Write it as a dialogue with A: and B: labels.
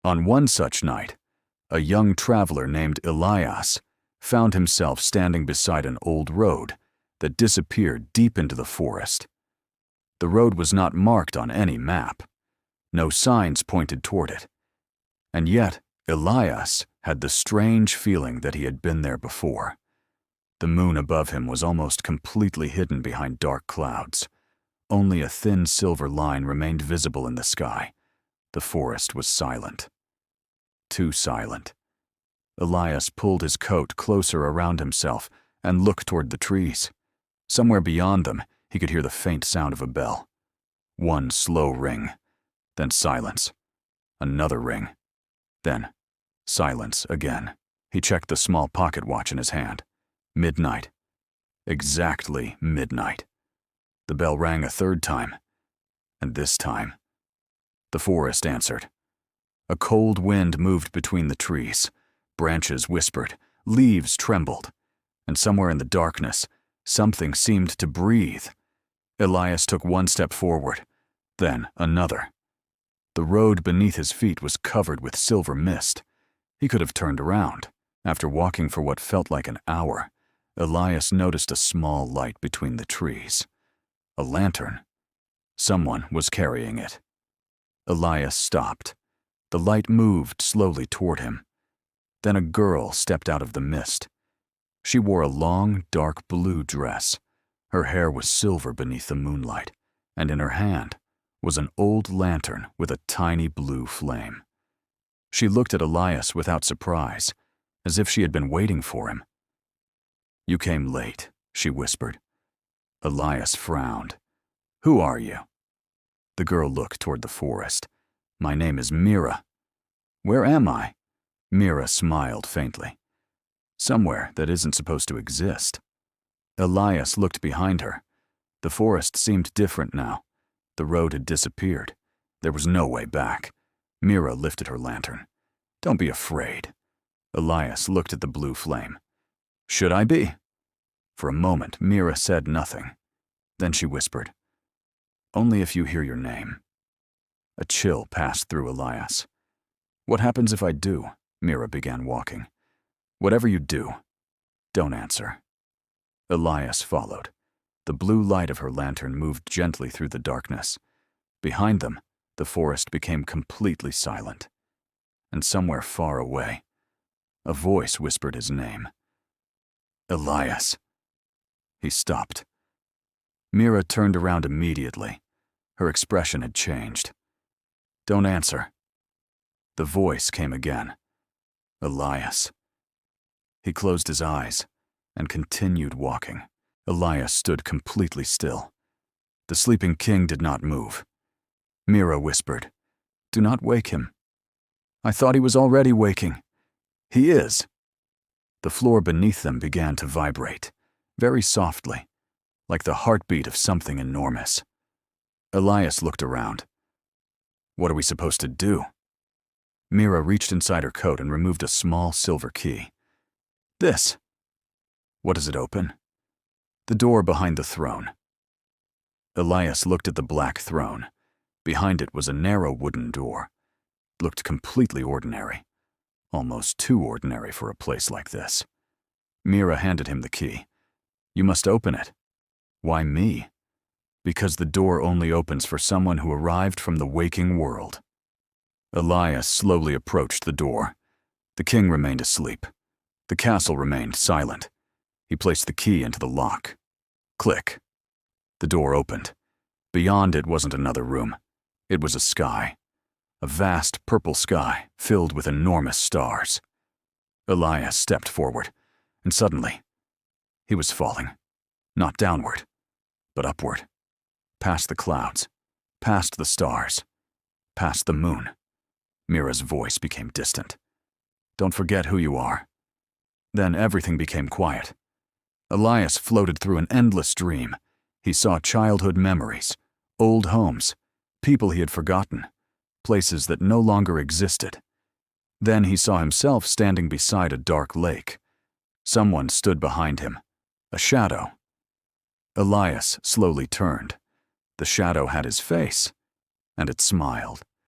A: On one such night, a young traveler named Elias found himself standing beside an old road that disappeared deep into the forest. The road was not marked on any map. No signs pointed toward it. And yet, Elias had the strange feeling that he had been there before. The moon above him was almost completely hidden behind dark clouds. Only a thin silver line remained visible in the sky. The forest was silent. Too silent. Elias pulled his coat closer around himself and looked toward the trees. Somewhere beyond them, he could hear the faint sound of a bell. One slow ring, then silence. Another ring, then silence again. He checked the small pocket watch in his hand. Midnight. Exactly midnight. The bell rang a third time, and this time, the forest answered. A cold wind moved between the trees. Branches whispered, leaves trembled, and somewhere in the darkness, something seemed to breathe. Elias took one step forward, then another. The road beneath his feet was covered with silver mist. He could have turned around. After walking for what felt like an hour, Elias noticed a small light between the trees. A lantern. Someone was carrying it. Elias stopped. The light moved slowly toward him. Then a girl stepped out of the mist. She wore a long, dark blue dress. Her hair was silver beneath the moonlight, and in her hand was an old lantern with a tiny blue flame. She looked at Elias without surprise, as if she had been waiting for him. "You came late," she whispered. Elias frowned. "Who are you?" The girl looked toward the forest. "My name is Mira." "Where am I?" Mira smiled faintly. "Somewhere that isn't supposed to exist." Elias looked behind her. The forest seemed different now. The road had disappeared. There was no way back. Mira lifted her lantern. "Don't be afraid." Elias looked at the blue flame. "Should I be?" For a moment, Mira said nothing. Then she whispered, "Only if you hear your name." A chill passed through Elias. "What happens if I do?" Mira began walking. "Whatever you do, don't answer." Elias followed. The blue light of her lantern moved gently through the darkness. Behind them, the forest became completely silent. And somewhere far away, a voice whispered his name. "Elias." He stopped. Mira turned around immediately. Her expression had changed. "Don't answer." The voice came again. "Elias." He closed his eyes and continued walking. Elias stood completely still. The sleeping king did not move. Mira whispered, "Do not wake him." "I thought he was already waking." "He is." The floor beneath them began to vibrate, very softly, like the heartbeat of something enormous. Elias looked around. "What are we supposed to do?" Mira reached inside her coat and removed a small silver key. "This." "What does it open?" "The door behind the throne." Elias looked at the black throne. Behind it was a narrow wooden door. It looked completely ordinary. Almost too ordinary for a place like this. Mira handed him the key. "You must open it." "Why me?" "Because the door only opens for someone who arrived from the waking world." Elias slowly approached the door. The king remained asleep. The castle remained silent. He placed the key into the lock. Click. The door opened. Beyond it wasn't another room. It was a sky. A vast purple sky filled with enormous stars. Elias stepped forward, and suddenly, he was falling. Not downward, but upward. Past the clouds, past the stars, past the moon. Mira's voice became distant. "Don't forget who you are." Then everything became quiet. Elias floated through an endless dream. He saw childhood memories, old homes, people he had forgotten, places that no longer existed. Then he saw himself standing beside a dark lake. Someone stood behind him, a shadow. Elias slowly turned. The shadow had his face, and it smiled.